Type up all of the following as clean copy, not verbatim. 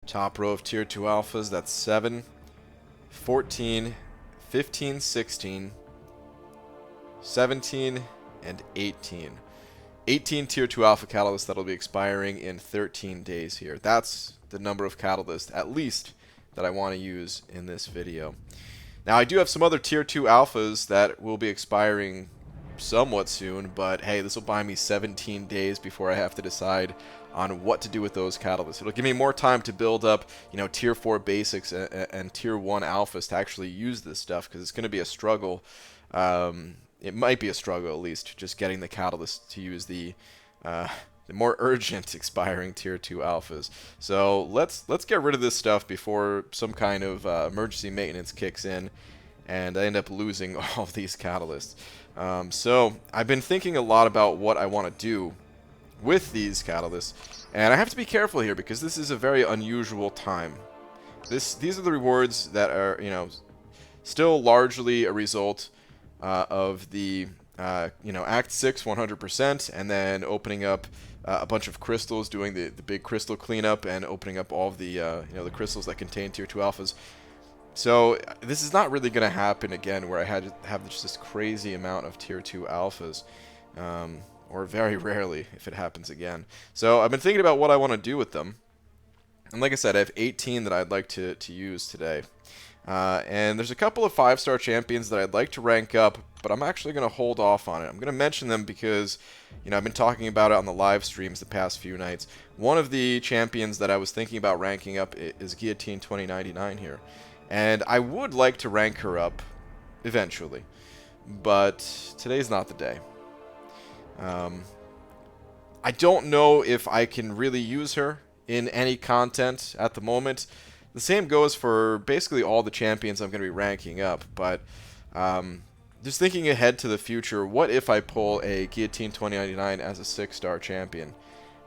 Top row of tier 2 alphas, that's 7, 14, 15, 16, 17, and 18. 18 tier 2 alpha catalysts that'll be expiring in 13 days here. That's the number of catalysts, at least, that I want to use in this video. Now, I do have some other tier 2 alphas that will be expiring somewhat soon, but hey, this will buy me 17 days before I have to decide on what to do with those catalysts. It'll give me more time to build up, tier 4 basics and tier 1 alphas to actually use this stuff, because it's going to be a struggle. It might be a struggle, at least, just getting the catalyst to use the more urgent expiring tier 2 alphas. So let's get rid of this stuff before some kind of emergency maintenance kicks in and I end up losing all of these catalysts. So I've been thinking a lot about what I want to do with these catalysts, and I have to be careful here because this is a very unusual time. These are the rewards that are, still largely a result of the Act 6 100%, and then opening up a bunch of crystals, doing the big crystal cleanup, and opening up all of the the crystals that contain tier 2 alphas. So this is not really going to happen again, where I had to have just this crazy amount of tier 2 alphas, or very rarely if it happens again. So I've been thinking about what I want to do with them, and like I said, I have 18 that I'd like to use today. And there's a couple of 5-star champions that I'd like to rank up, but I'm actually going to hold off on it. I'm going to mention them because, I've been talking about it on the live streams the past few nights. One of the champions that I was thinking about ranking up is Guillotine 2099 here. And I would like to rank her up eventually, but today's not the day. I don't know if I can really use her in any content at the moment. The same goes for basically all the champions I'm going to be ranking up, but just thinking ahead to the future, what if I pull a Guillotine 2099 as a 6-star champion?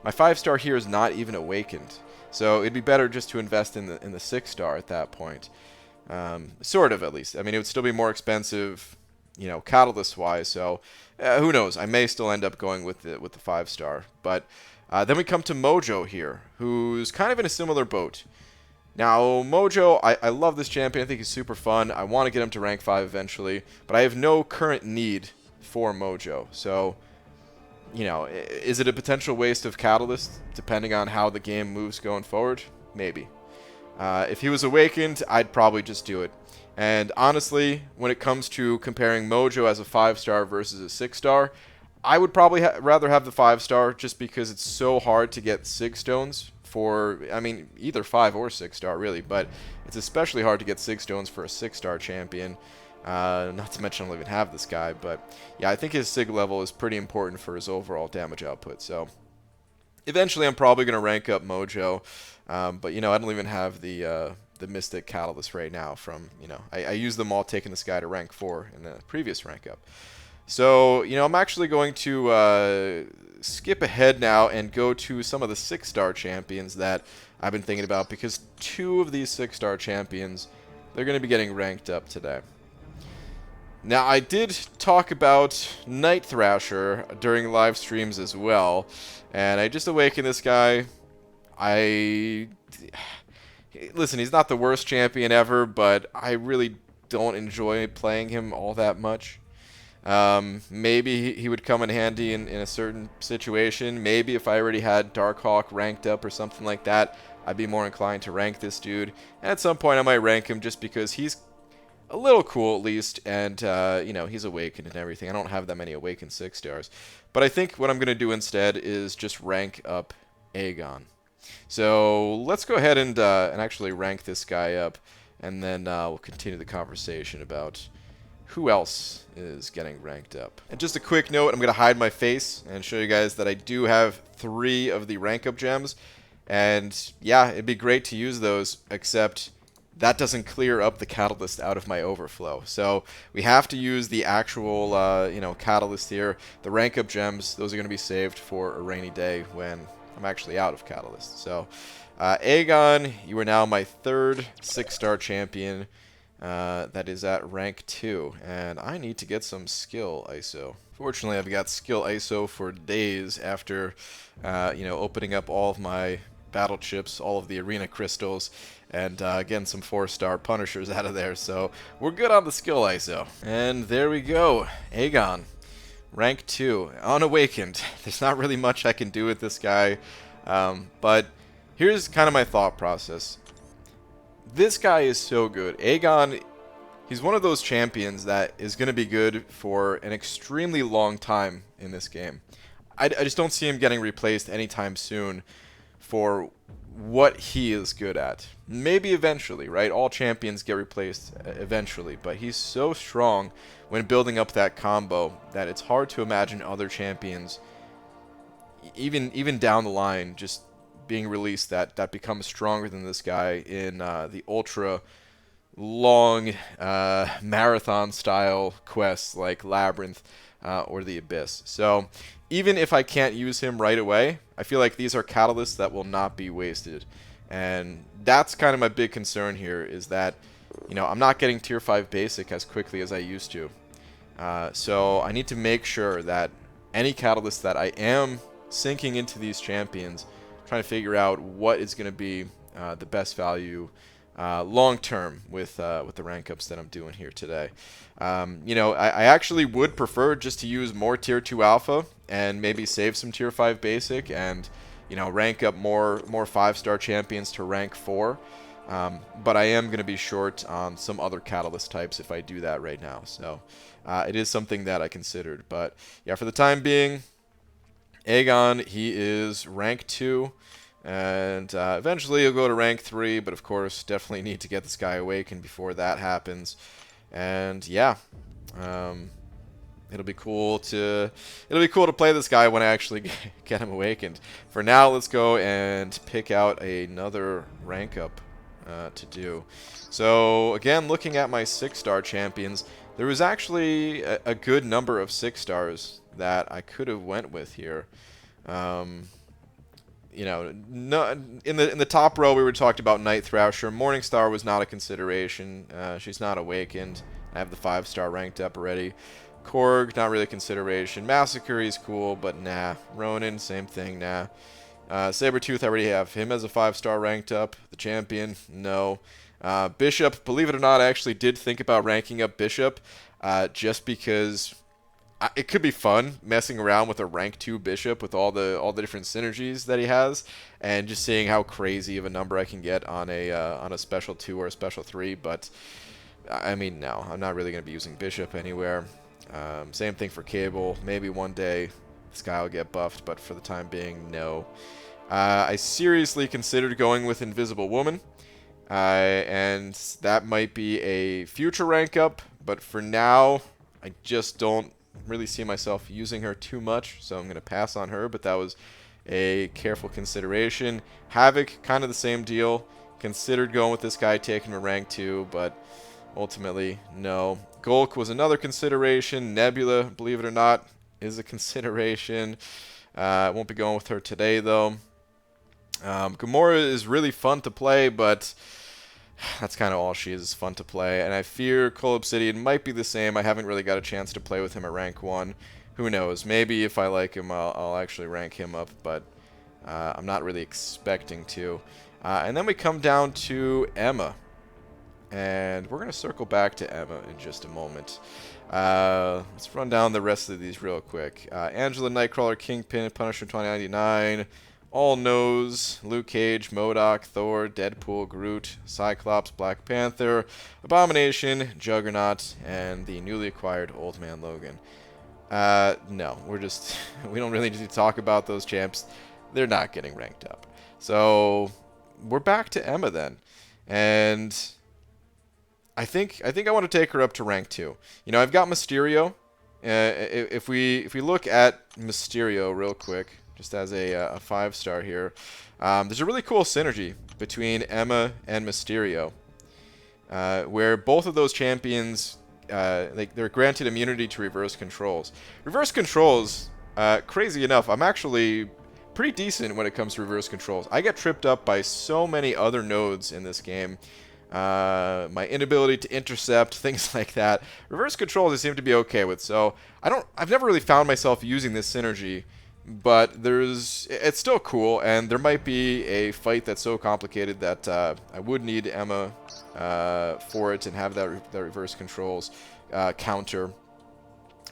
My 5-star here is not even awakened, so it'd be better just to invest in the 6-star at that point. Sort of, at least. I mean, it would still be more expensive, catalyst-wise, so who knows? I may still end up going with the 5-star. But then we come to Mojo here, who's kind of in a similar boat. Now, Mojo, I love this champion. I think he's super fun. I want to get him to rank 5 eventually, but I have no current need for Mojo. So, is it a potential waste of catalyst, depending on how the game moves going forward? Maybe. If he was awakened, I'd probably just do it. And honestly, when it comes to comparing Mojo as a 5-star versus a 6-star, I would probably rather have the 5-star, just because it's so hard to get 6 stones for, either 5 or 6-star really, but it's especially hard to get 6 stones for a 6-star champion. Not to mention I don't even have this guy, but yeah, I think his sig level is pretty important for his overall damage output. So eventually I'm probably going to rank up Mojo, but I don't even have the Mystic Catalyst right now from, I used them all taking this guy to rank 4 in the previous rank up. So, I'm actually going to skip ahead now and go to some of the 6-star champions that I've been thinking about, because 2 of these 6-star champions, they're going to be getting ranked up today. Now, I did talk about Night Thrasher during live streams as well, and I just awakened this guy. Listen, he's not the worst champion ever, but I really don't enjoy playing him all that much. Maybe he would come in handy in a certain situation. Maybe if I already had Darkhawk ranked up or something like that, I'd be more inclined to rank this dude. And at some point I might rank him just because he's a little cool at least, and he's awakened and everything. I don't have that many awakened 6-stars. But I think what I'm going to do instead is just rank up Aegon. So let's go ahead and actually rank this guy up, and then we'll continue the conversation about who else is getting ranked up. And just a quick note, I'm going to hide my face and show you guys that I do have 3 of the rank up gems. And yeah, it'd be great to use those, except that doesn't clear up the catalyst out of my overflow. So we have to use the actual, catalyst here. The rank up gems, those are going to be saved for a rainy day when I'm actually out of catalyst. So Aegon, you are now my 3rd 6-star champion. That is at rank 2, and I need to get some skill ISO. Fortunately, I've got skill ISO for days after, opening up all of my battle chips, all of the arena crystals, and again, some 4-star punishers out of there. So we're good on the skill ISO. And there we go. Aegon. Rank 2. Unawakened. There's not really much I can do with this guy. But here's kind of my thought process. This guy is so good. Aegon, he's one of those champions that is going to be good for an extremely long time in this game. I just don't see him getting replaced anytime soon for what he is good at. Maybe eventually, right? All champions get replaced eventually, but he's so strong when building up that combo that it's hard to imagine other champions, even down the line, just being released that becomes stronger than this guy in the ultra long marathon style quests like Labyrinth or the Abyss. So even if I can't use him right away, I feel like these are catalysts that will not be wasted. And that's kind of my big concern here, is that, you know, I'm not getting tier 5 basic as quickly as I used to. So I need to make sure that any catalyst that I am sinking into these champions, trying to figure out what is going to be the best value long term with the rank ups that I'm doing here today. You know, I actually would prefer just to use more tier 2 alpha and maybe save some tier 5 basic and, you know, rank up more 5-star champions to rank 4. But I am going to be short on some other catalyst types if I do that right now. So it is something that I considered. But yeah, for the time being, Aegon, he is rank 2. And eventually he'll go to rank 3, but of course definitely need to get this guy awakened before that happens. And yeah, it'll be cool to play this guy when I actually get him awakened. For now, let's go and pick out another rank up to do. So again, looking at my 6-star champions, there was actually a good number of 6-stars that I could have went with here. You know, no, in the top row we were talked about Night Thrasher. Morningstar was not a consideration. She's not awakened. I have the 5-star ranked up already. Korg, not really a consideration. Massacre, he's cool, but nah. Ronin, same thing, nah. Sabretooth, I already have him as a 5-star ranked up. The champion, no. Bishop, believe it or not, I actually did think about ranking up Bishop, just because it could be fun messing around with a rank 2 Bishop with all the different synergies that he has, and just seeing how crazy of a number I can get on a special 2 or a special 3. But I mean, no, I'm not really going to be using Bishop anywhere. Same thing for Cable. Maybe one day this guy will get buffed, but for the time being, no. I seriously considered going with Invisible Woman, and that might be a future rank up, but for now, I just don't really see myself using her too much, so I'm going to pass on her, but that was a careful consideration. Havoc, kind of the same deal. Considered going with this guy, taking him to rank 2, but ultimately, no. Golk was another consideration. Nebula, believe it or not, is a consideration. I won't be going with her today, though. Gamora is really fun to play, but that's kind of all she is fun to play. And I fear Cole Obsidian might be the same. I haven't really got a chance to play with him at rank 1. Who knows? Maybe if I like him, I'll actually rank him up, but I'm not really expecting to. And then we come down to Emma. And we're going to circle back to Emma in just a moment. Let's run down the rest of these real quick. Angela, Nightcrawler, Kingpin, Punisher 2099, All Knows, Luke Cage, MODOK, Thor, Deadpool, Groot, Cyclops, Black Panther, Abomination, Juggernaut, and the newly acquired Old Man Logan. No, we don't really need to talk about those champs. They're not getting ranked up. So we're back to Emma then. And I think I want to take her up to rank 2. You know, I've got Mysterio. If we look at Mysterio real quick, just as a 5-star here, there's a really cool synergy between Emma and Mysterio, where both of those champions, they're granted immunity to reverse controls. Reverse controls, crazy enough, I'm actually pretty decent when it comes to reverse controls. I get tripped up by so many other nodes in this game. My inability to intercept, things like that. Reverse controls I seem to be okay with, so I've never really found myself using this synergy but it's still cool, and there might be a fight that's so complicated that I would need Emma for it and have that reverse controls counter.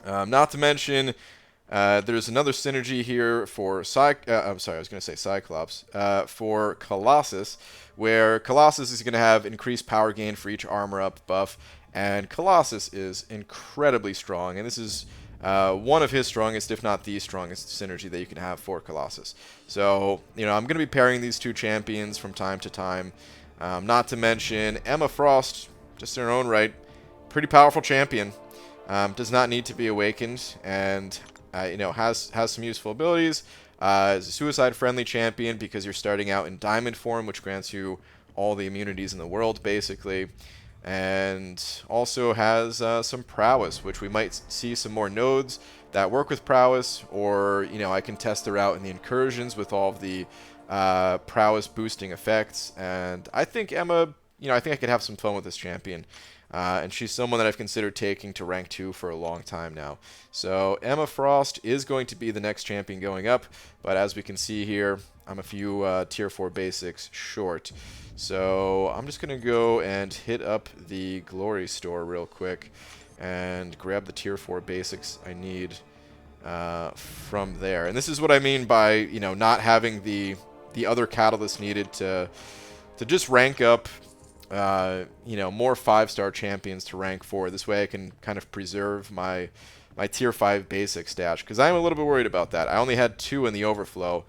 Not to mention, there's another synergy here for I'm sorry, I was going to say Cyclops. For Colossus, where Colossus is going to have increased power gain for each armor up buff, and Colossus is incredibly strong, and this is one of his strongest, if not the strongest, synergy that you can have for Colossus. So, I'm going to be pairing these two champions from time to time. Not to mention, Emma Frost, just in her own right, pretty powerful champion. Does not need to be awakened, and has some useful abilities. Is a suicide-friendly champion because you're starting out in diamond form, which grants you all the immunities in the world, basically. And also has some prowess, which we might see some more nodes that work with prowess, or I can test her out in the incursions with all of the prowess boosting effects. And I think Emma, I think I could have some fun with this champion. And she's someone that I've considered taking to rank 2 for a long time now. So Emma Frost is going to be the next champion going up, but as we can see here, I'm a few tier 4 basics short. So I'm just going to go and hit up the Glory store real quick and grab the tier 4 basics I need from there. And this is what I mean by, not having the other catalyst needed to just rank up more 5-star champions to rank 4. This way I can kind of preserve my tier 5 basic stash, because I'm a little bit worried about that. I only had 2 in the overflow,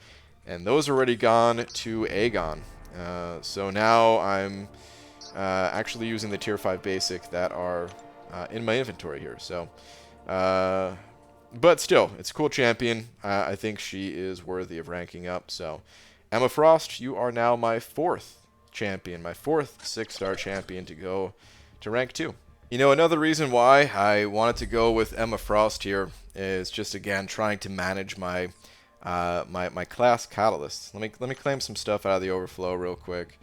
and those are already gone to Aegon. So now I'm actually using the tier 5 basic that are in my inventory here. So, but still, it's a cool champion. I think she is worthy of ranking up. So, Emma Frost, you are now my 4th champion, my 4th 6-star champion to go to rank 2. Another reason why I wanted to go with Emma Frost here is just, again, trying to manage my my class catalysts. Let me claim some stuff out of the overflow real quick.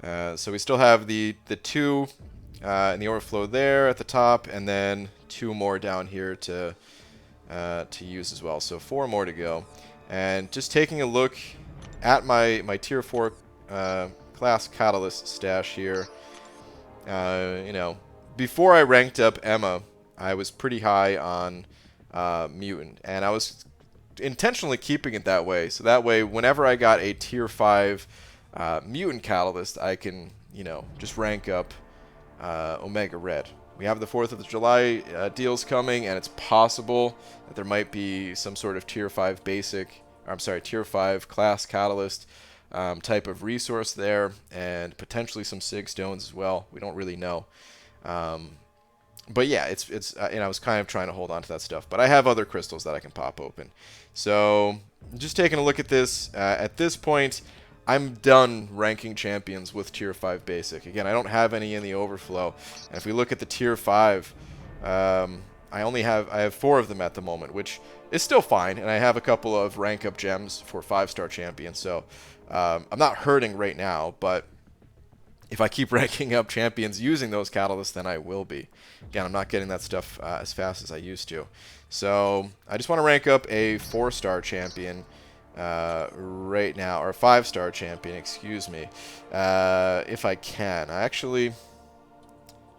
So we still have the 2 in the overflow there at the top, and then 2 more down here to use as well. So 4 more to go. And just taking a look at my tier 4 class catalyst stash here. Before I ranked up Emma, I was pretty high on Mutant, and I was intentionally keeping it that way. So that way, whenever I got a tier 5 Mutant catalyst, I can, just rank up Omega Red. We have the 4th of July deals coming, and it's possible that there might be some sort of tier 5 basic, or I'm sorry, tier 5 class catalyst type of resource there, and potentially some Sig Stones as well. We don't really know. But yeah, it's I was kind of trying to hold on to that stuff. But I have other crystals that I can pop open. So just taking a look at this, at this point, I'm done ranking champions with tier 5 basic. Again, I don't have any in the overflow. And if we look at the tier 5, I have 4 of them at the moment, which is still fine. And I have a couple of rank up gems for 5-star champions. So I'm not hurting right now, but if I keep ranking up champions using those catalysts, then I will be. Again, I'm not getting that stuff as fast as I used to. So I just want to rank up a 4-star champion right now, or a 5-star champion, excuse me, if I can. I actually,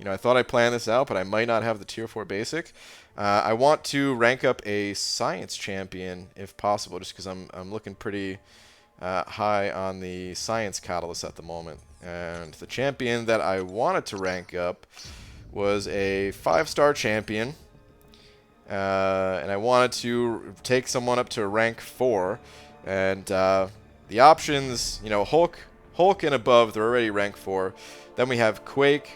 I thought I planned this out, but I might not have the tier 4 basic. I want to rank up a science champion if possible, just because I'm looking pretty high on the science catalyst at the moment. And the champion that I wanted to rank up was a 5-star champion. And I wanted to take someone up to rank 4. And the options, Hulk and above, they're already rank 4. Then we have Quake,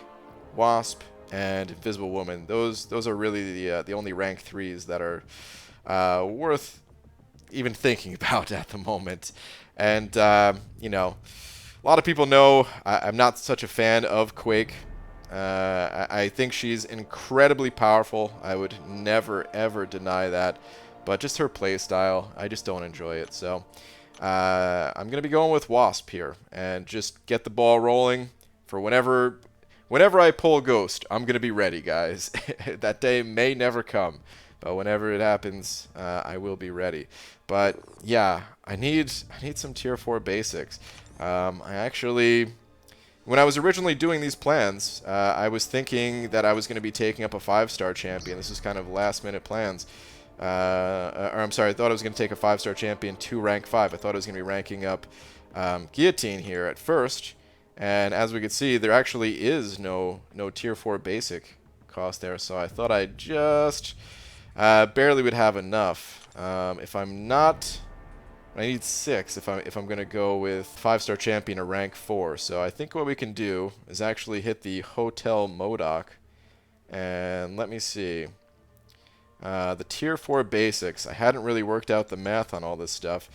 Wasp, and Invisible Woman. Those are really the only rank 3s that are worth even thinking about at the moment. And, a lot of people know I'm not such a fan of Quake. I think she's incredibly powerful. I would never, ever deny that. But just her playstyle, I just don't enjoy it. So I'm going to be going with Wasp here and just get the ball rolling for whenever I pull Ghost. I'm going to be ready, guys. That day may never come. But whenever it happens, I will be ready. But yeah, I need some tier 4 basics. I actually, when I was originally doing these plans, I was thinking that I was going to be taking up a 5-star champion. This is kind of last-minute plans. Or I'm sorry, I thought I was going to take a 5-star champion to rank 5. I thought I was going to be ranking up Guillotine here at first. And as we can see, there actually is no tier 4 basic cost there. So I thought I just barely would have enough. If I'm not... I need 6 if I'm going to go with 5-star champion or rank 4. So I think what we can do is actually hit the Hotel Modoc. And let me see. The tier 4 basics. I hadn't really worked out the math on all this stuff,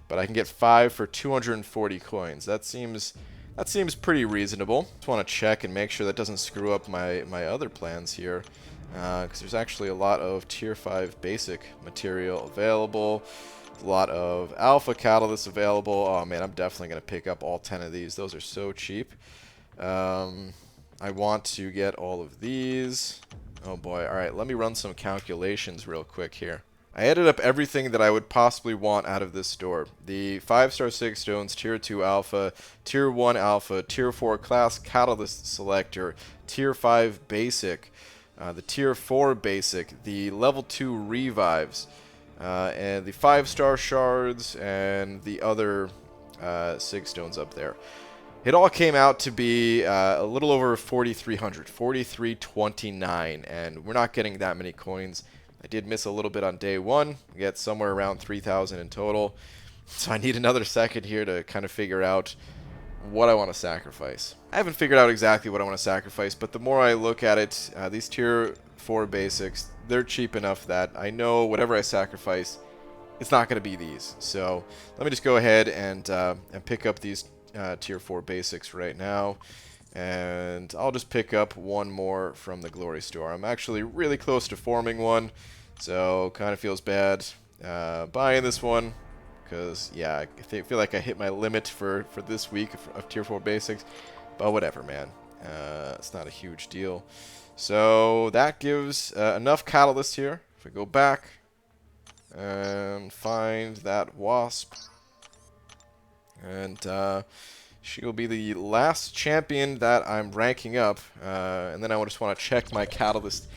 but I can get 5 for 240 coins. That seems pretty reasonable. Just want to check and make sure that doesn't screw up my other plans here, because there's actually a lot of tier 5 basic material available. A lot of alpha catalysts available. Oh man, I'm definitely going to pick up all 10 of these. Those are so cheap. I want to get all of these. Oh boy. Alright, let me run some calculations real quick here. I added up everything that I would possibly want out of this store. The 5-star 6 stones, tier 2 alpha, tier 1 alpha, tier 4 class catalyst selector, tier 5 basic, the tier 4 basic, the level 2 revives, and the 5-star shards, and the other 6 stones up there. It all came out to be a little over 4,300, 4,329, and we're not getting that many coins. I did miss a little bit on day 1. We get somewhere around 3,000 in total. So I need another second here to kind of figure out what I want to sacrifice. I haven't figured out exactly what I want to sacrifice, but the more I look at it, these tier 4 basics, they're cheap enough that I know whatever I sacrifice, it's not going to be these. So let me just go ahead and pick up these tier 4 basics right now. And I'll just pick up one more from the Glory Store. I'm actually really close to forming one, so kind of feels bad buying this one, because, yeah, I feel like I hit my limit for this week of tier 4 basics, but whatever, man. It's not a huge deal. So that gives enough catalyst here. If we go back and find that Wasp, and she'll be the last champion that I'm ranking up, and then I just want to check my catalyst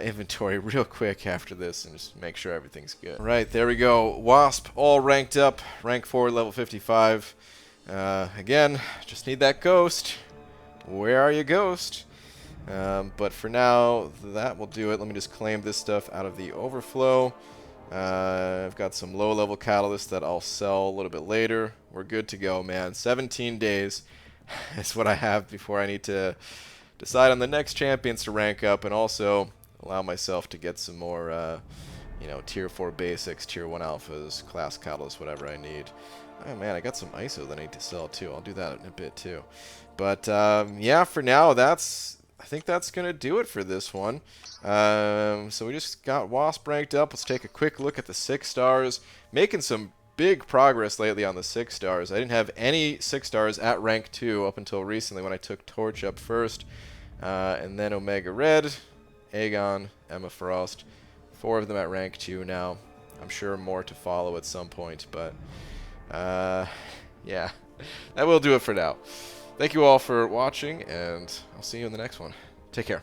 inventory real quick after this and just make sure everything's good. Right, there we go. Wasp all ranked up, rank 4, level 55. Again, just need that ghost. Where are you, ghost? But for now, that will do it. Let me just claim this stuff out of the overflow. I've got some low-level catalysts that I'll sell a little bit later. We're good to go, man. 17 days is what I have before I need to decide on the next champions to rank up, and also allow myself to get some more, tier 4 basics, tier 1 alphas, class catalysts, whatever I need. Oh man, I got some ISO that I need to sell too. I'll do that in a bit too. But yeah, for now, I think that's going to do it for this one. So we just got Wasp ranked up. Let's take a quick look at the 6 stars. Making some big progress lately on the 6 stars. I didn't have any 6 stars at rank 2 up until recently when I took Torch up first. And then Omega Red, Aegon, Emma Frost. 4 of them at rank 2 now. I'm sure more to follow at some point, but yeah, that will do it for now. Thank you all for watching, and I'll see you in the next one. Take care.